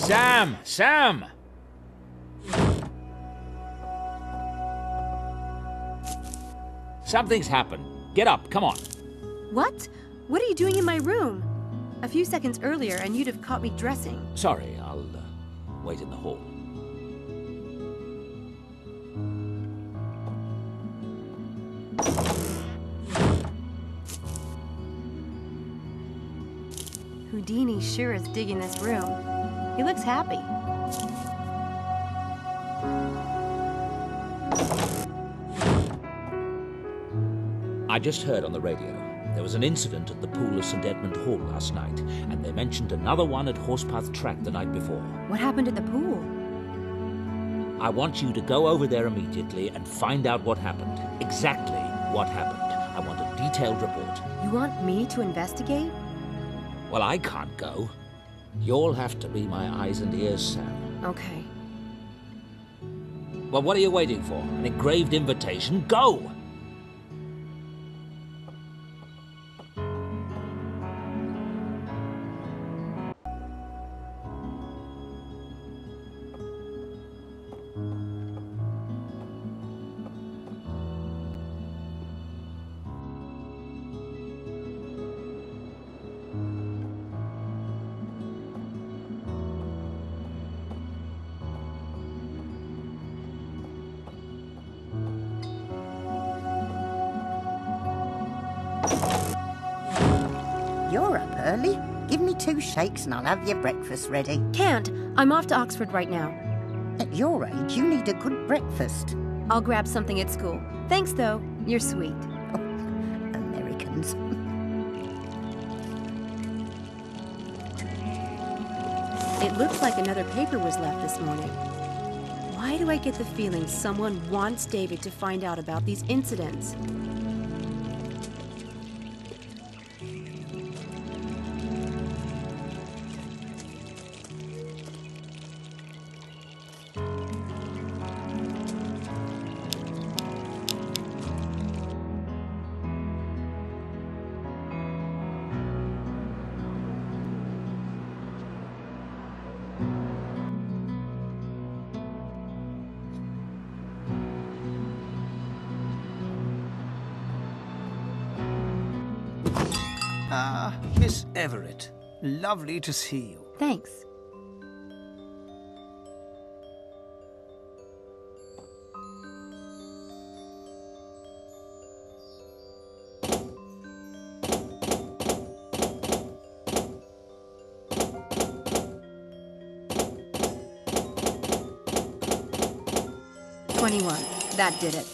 Sam! Sam! Something's happened. Get up, come on. What? What are you doing in my room? A few seconds earlier and you'd have caught me dressing. Sorry, I'll wait in the hall. Houdini sure is digging this room. He looks happy. I just heard on the radio. There was an incident at the pool of St. Edmund Hall last night, and they mentioned another one at Horsepath Track the night before. What happened at the pool? I want you to go over there immediately and find out what happened. Exactly what happened. I want a detailed report. You want me to investigate? Well, I can't go. You'll have to be my eyes and ears, Sam. Okay. Well, what are you waiting for? An engraved invitation? Go! You're up early. Give me 2 shakes and I'll have your breakfast ready. Can't. I'm off to Oxford right now. At your age, you need a good breakfast. I'll grab something at school. Thanks, though. You're sweet. Oh, Americans. It looks like another paper was left this morning. Why do I get the feeling someone wants David to find out about these incidents? Ah, Miss Everett. Lovely to see you. Thanks. That did it.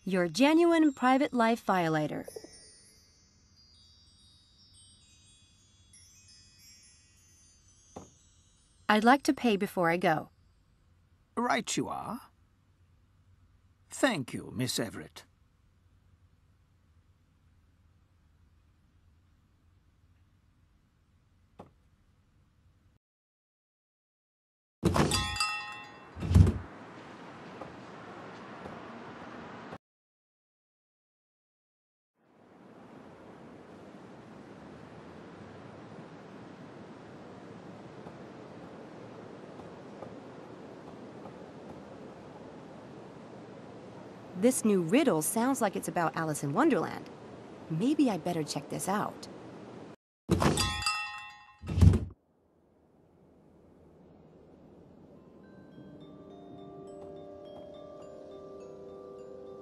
You're a genuine private life violator. I'd like to pay before I go. Right you are. Thank you, Miss Everett. This new riddle sounds like it's about Alice in Wonderland. Maybe I better check this out.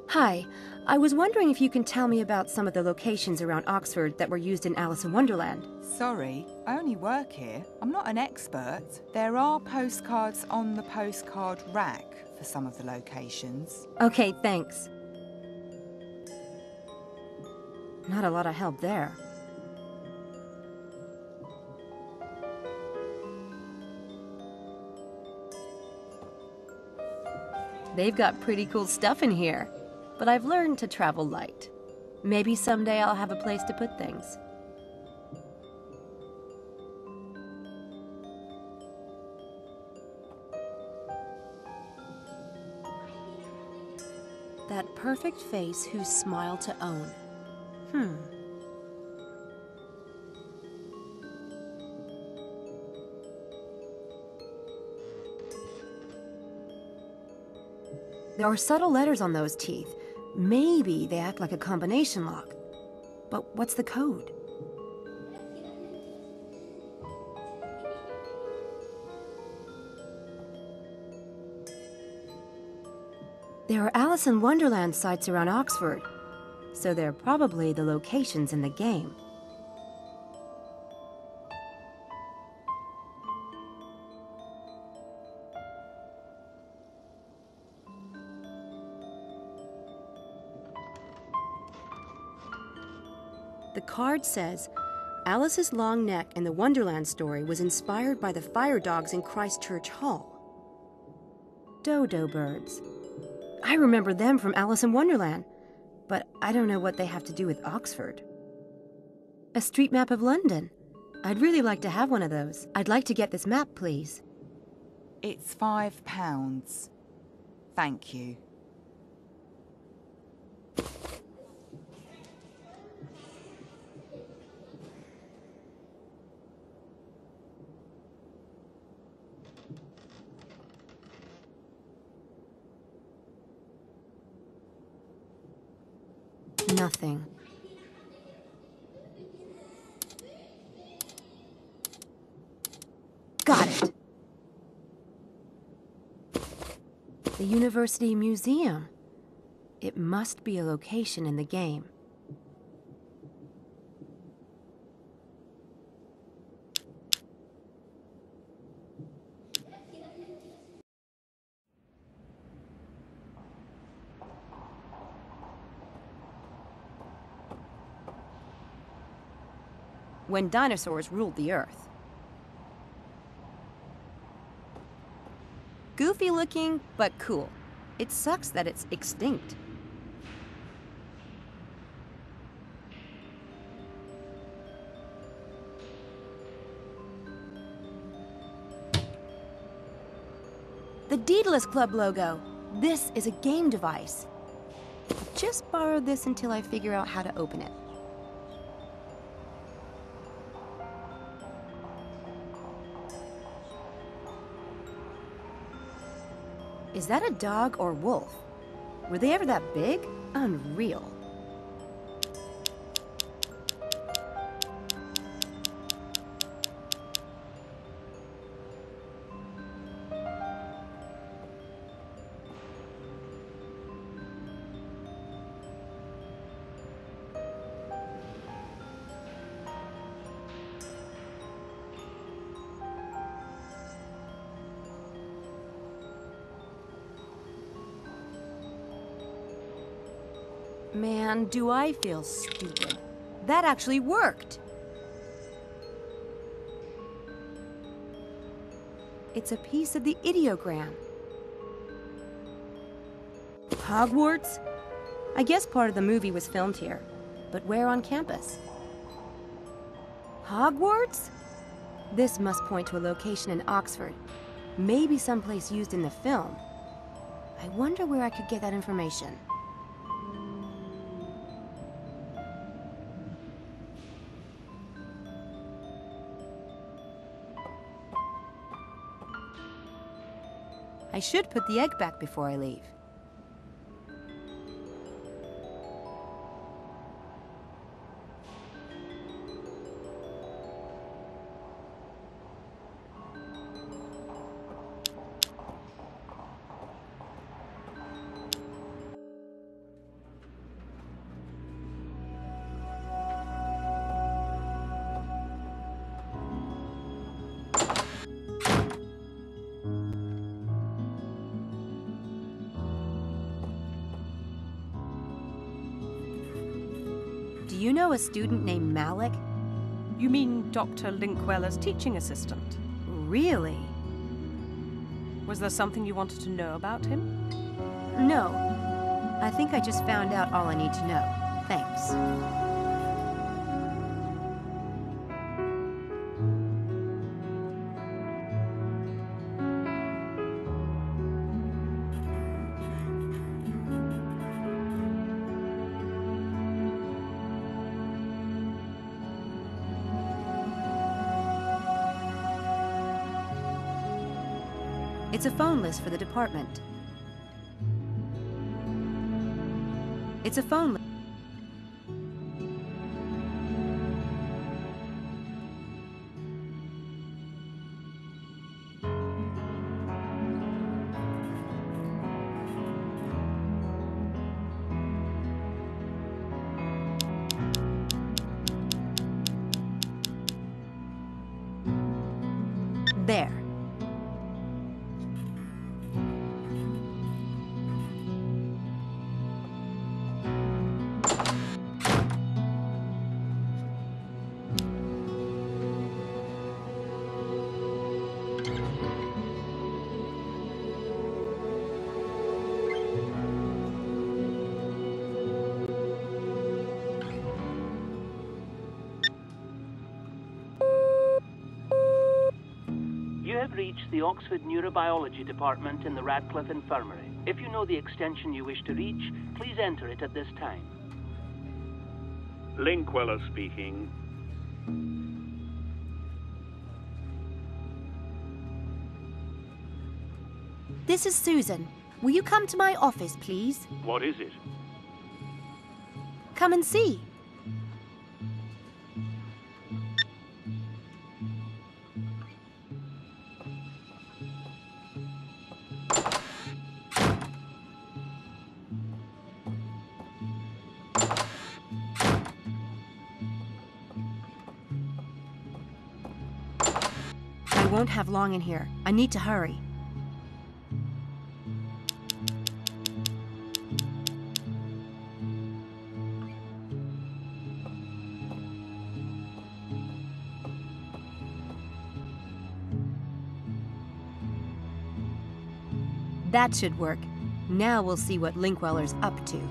Hi, I was wondering if you can tell me about some of the locations around Oxford that were used in Alice in Wonderland. Sorry, I only work here. I'm not an expert. There are postcards on the postcard rack for some of the locations. Okay, thanks. Not a lot of help there. They've got pretty cool stuff in here, but I've learned to travel light. Maybe someday I'll have a place to put things. That perfect face whose smile to own. There are subtle letters on those teeth. Maybe they act like a combination lock. But what's the code? There are Alice in Wonderland sites around Oxford, so they're probably the locations in the game. The card says, Alice's long neck in the Wonderland story was inspired by the fire dogs in Christchurch Hall. Dodo birds. I remember them from Alice in Wonderland, but I don't know what they have to do with Oxford. A street map of London. I'd really like to have one of those. I'd like to get this map, please. It's £5. Thank you. Nothing. Got it. The University Museum. It must be a location in the game. When dinosaurs ruled the earth. Goofy looking, but cool. It sucks that it's extinct. The Daedalus Club logo. This is a game device. Just borrow this until I figure out how to open it. Is that a dog or wolf? Were they ever that big? Unreal. Man, do I feel stupid. That actually worked. It's a piece of the ideogram. Hogwarts? I guess part of the movie was filmed here. But where on campus? Hogwarts? This must point to a location in Oxford. Maybe someplace used in the film. I wonder where I could get that information. I should put the egg back before I leave. Do you know a student named Malik? You mean Dr. Linkweller's teaching assistant? Really? Was there something you wanted to know about him? No. I think I just found out all I need to know. Thanks. It's a phone list for the department. It's a phone list. There. You have reached the Oxford Neurobiology Department in the Radcliffe Infirmary. If you know the extension you wish to reach, please enter it at this time. Linkweller speaking. This is Susan. Will you come to my office, please? What is it? Come and see. I won't have long in here. I need to hurry. That should work. Now we'll see what Linkweller's up to.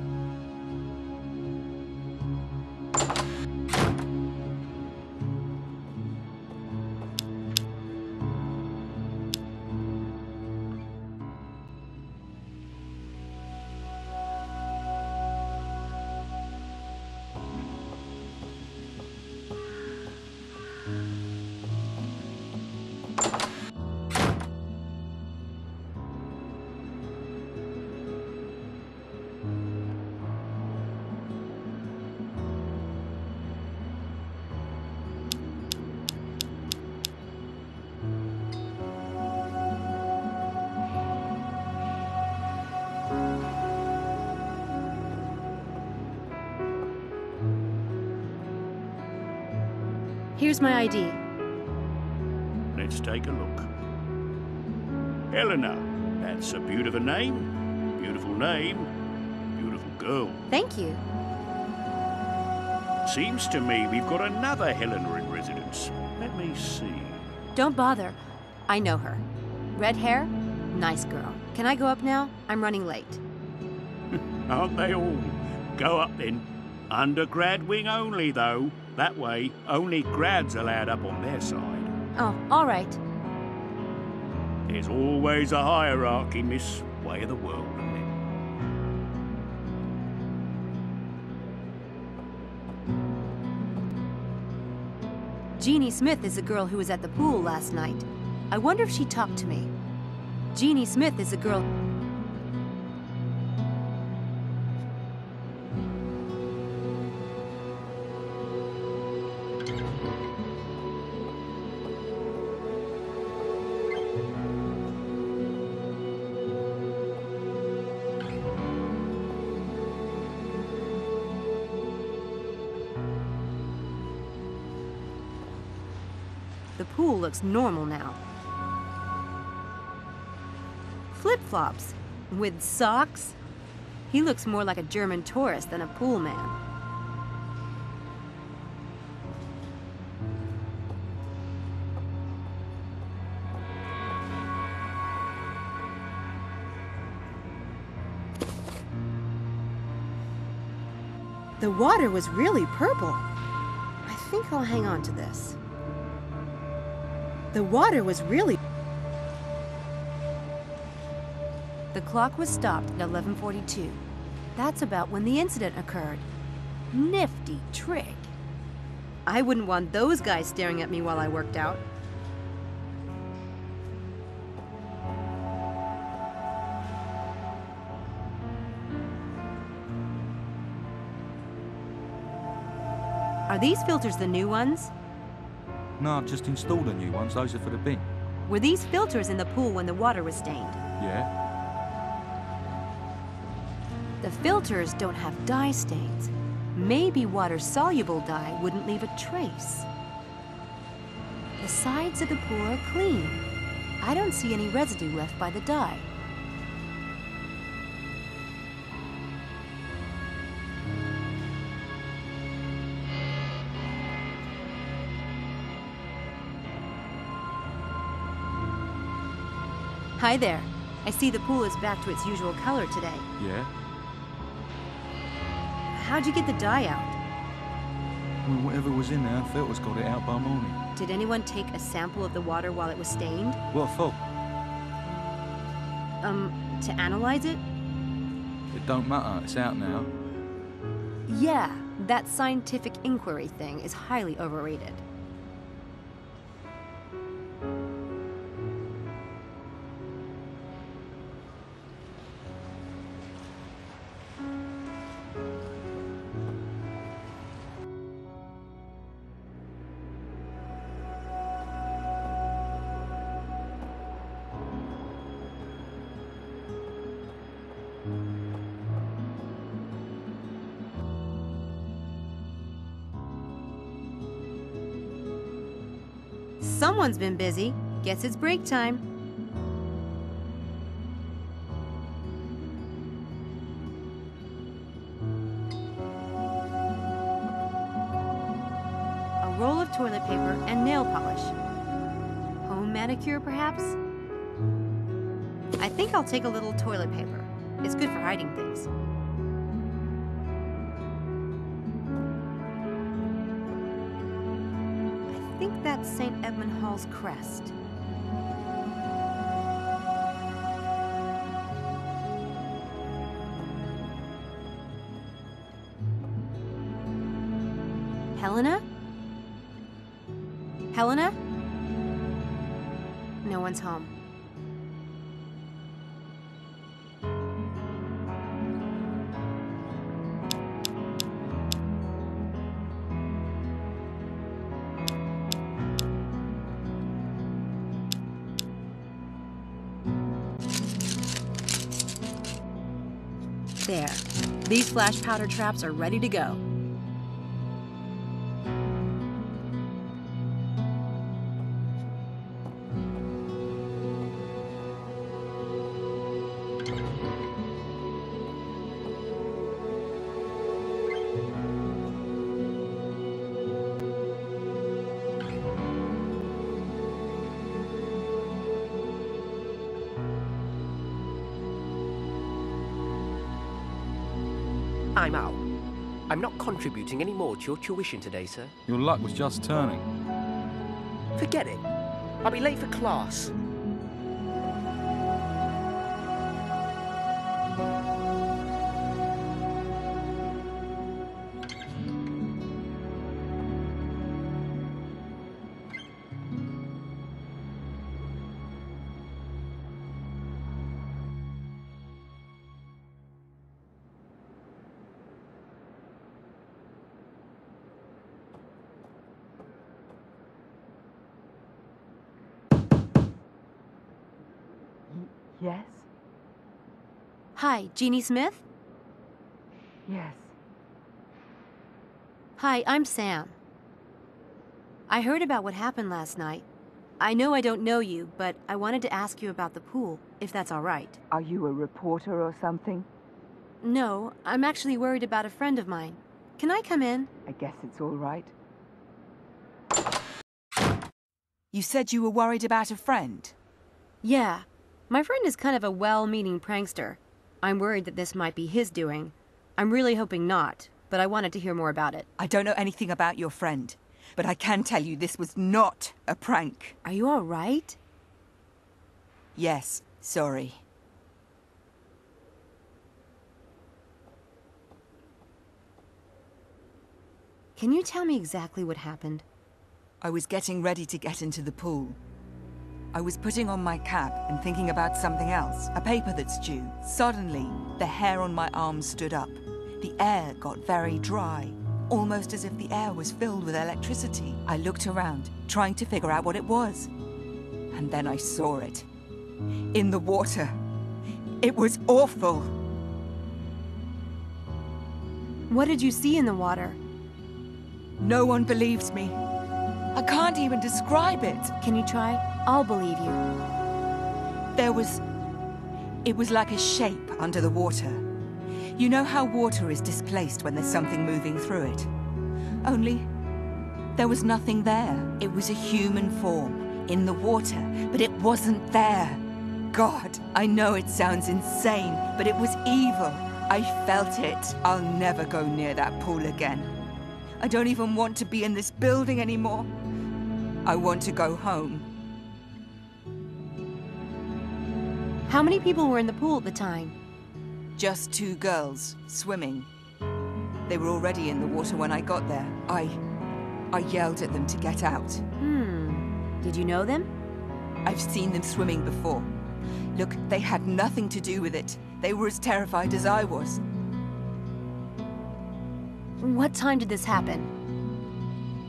Here's my ID. Let's take a look. Eleanor, that's a beautiful name. Beautiful name. Beautiful girl. Thank you. Seems to me we've got another Helena in residence. Let me see. Don't bother. I know her. Red hair? Nice girl. Can I go up now? I'm running late. Aren't they all? Go up then. Under grad wing only, though. That way, only grads allowed up on their side. Oh, all right. There's always a hierarchy, Miss. Way of the world, isn't it? Jeannie Smith is the girl who was at the pool last night. I wonder if she talked to me. Jeannie Smith is the girl... The pool looks normal now. Flip-flops with socks? He looks more like a German tourist than a pool man. The water was really purple. I think I'll hang on to this. The water was really... The clock was stopped at 11:42. That's about when the incident occurred. Nifty trick. I wouldn't want those guys staring at me while I worked out. Are these filters the new ones? No, I've just installed a new one. Those are for the bin. Were these filters in the pool when the water was stained? Yeah? The filters don't have dye stains. Maybe water-soluble dye wouldn't leave a trace. The sides of the pool are clean. I don't see any residue left by the dye. Hi there. I see the pool is back to its usual color today. Yeah? How'd you get the dye out? Well, whatever was in there, filters got it out by morning. Did anyone take a sample of the water while it was stained? What for? To analyze it? It don't matter. It's out now. Yeah, that scientific inquiry thing is highly overrated. Someone's been busy. Guess it's break time. A roll of toilet paper and nail polish. Home manicure, perhaps? I think I'll take a little toilet paper. It's good for hiding things. I think that's St. Edmund Hall's crest. Helena? Helena? No one's home. There. These flash powder traps are ready to go. I'm out. I'm not contributing any more to your tuition today, sir. Your luck was just turning. Forget it. I'll be late for class. Yes? Hi, Jeannie Smith? Yes. Hi, I'm Sam. I heard about what happened last night. I know I don't know you, but I wanted to ask you about the pool, if that's all right. Are you a reporter or something? No, I'm actually worried about a friend of mine. Can I come in? I guess it's all right. You said you were worried about a friend? Yeah. My friend is kind of a well-meaning prankster. I'm worried that this might be his doing. I'm really hoping not, but I wanted to hear more about it. I don't know anything about your friend, but I can tell you this was not a prank. Are you all right? Yes, sorry. Can you tell me exactly what happened? I was getting ready to get into the pool. I was putting on my cap and thinking about something else, a paper that's due. Suddenly, the hair on my arm stood up. The air got very dry, almost as if the air was filled with electricity. I looked around, trying to figure out what it was. And then I saw it. In the water. It was awful. What did you see in the water? No one believes me. I can't even describe it. Can you try? I'll believe you. It was like a shape under the water. You know how water is displaced when there's something moving through it? Only, there was nothing there. It was a human form, in the water, but it wasn't there. God, I know it sounds insane, but it was evil. I felt it. I'll never go near that pool again. I don't even want to be in this building anymore. I want to go home. How many people were in the pool at the time? Just 2 girls, swimming. They were already in the water when I got there. I yelled at them to get out. Did you know them? I've seen them swimming before. Look, they had nothing to do with it. They were as terrified as I was. What time did this happen?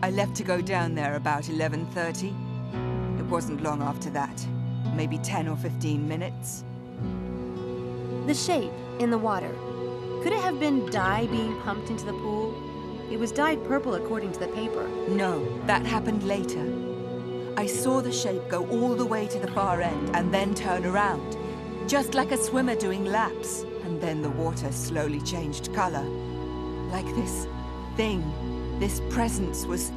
I left to go down there about 11:30. It wasn't long after that. Maybe 10 or 15 minutes. The shape in the water. Could it have been dye being pumped into the pool? It was dyed purple according to the paper. No, that happened later. I saw the shape go all the way to the far end and then turn around, just like a swimmer doing laps. And then the water slowly changed color. Like this thing, this presence was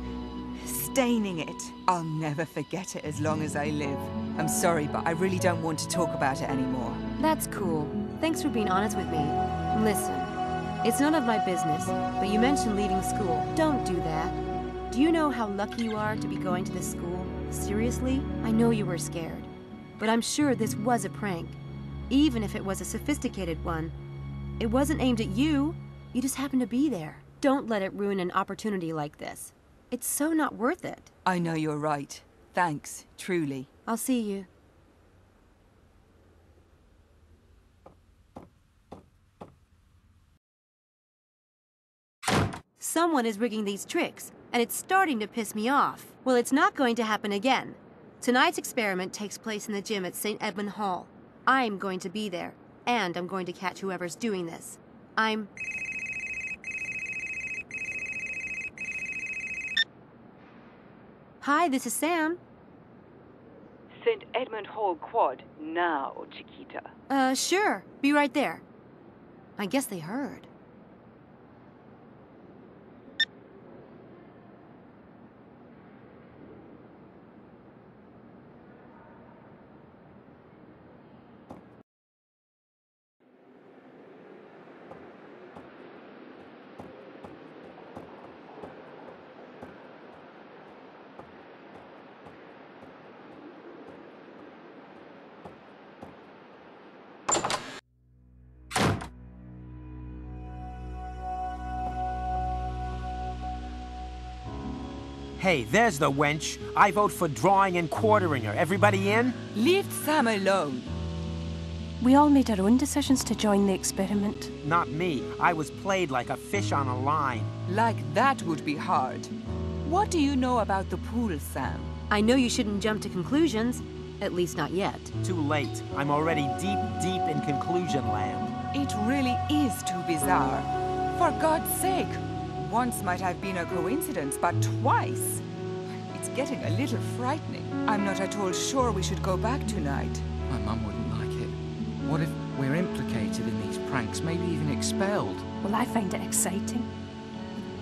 staining it. I'll never forget it as long as I live. I'm sorry, but I really don't want to talk about it anymore. That's cool. Thanks for being honest with me. Listen, it's none of my business, but you mentioned leaving school. Don't do that. Do you know how lucky you are to be going to this school? Seriously? I know you were scared, but I'm sure this was a prank. Even if it was a sophisticated one. It wasn't aimed at you. You just happened to be there. Don't let it ruin an opportunity like this. It's so not worth it. I know you're right. Thanks, truly. I'll see you. Someone is rigging these tricks, and it's starting to piss me off. Well, it's not going to happen again. Tonight's experiment takes place in the gym at St. Edmund Hall. I'm going to be there, and I'm going to catch whoever's doing this. Hi, this is Sam. St. Edmund Hall Quad now, Chiquita. Sure. Be right there. I guess they heard. Hey, there's the wench. I vote for drawing and quartering her. Everybody in? Leave Sam alone. We all made our own decisions to join the experiment. Not me. I was played like a fish on a line. Like that would be hard. What do you know about the pool, Sam? I know you shouldn't jump to conclusions. At least not yet. Too late. I'm already deep, deep in conclusion land. It really is too bizarre. For God's sake. Once might have been a coincidence, but twice. It's getting a little frightening. I'm not at all sure we should go back tonight. My mum wouldn't like it. What if we're implicated in these pranks, maybe even expelled? Well, I find it exciting.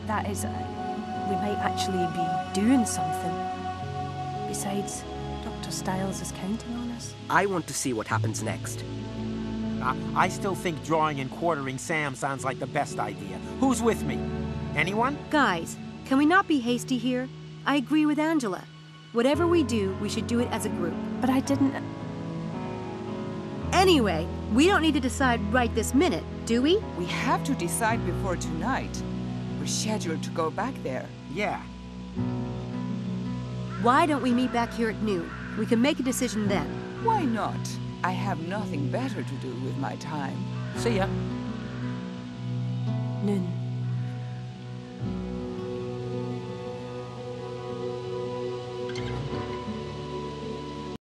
That is, we might actually be doing something. Besides, Dr. Styles is counting on us. I want to see what happens next. I still think drawing and quartering Sam sounds like the best idea. Who's with me? Anyone? Guys, can we not be hasty here? I agree with Angela. Whatever we do, we should do it as a group. But I didn't... Anyway, we don't need to decide right this minute, do we? We have to decide before tonight. We're scheduled to go back there. Yeah. Why don't we meet back here at noon? We can make a decision then. Why not? I have nothing better to do with my time. See ya. Noon.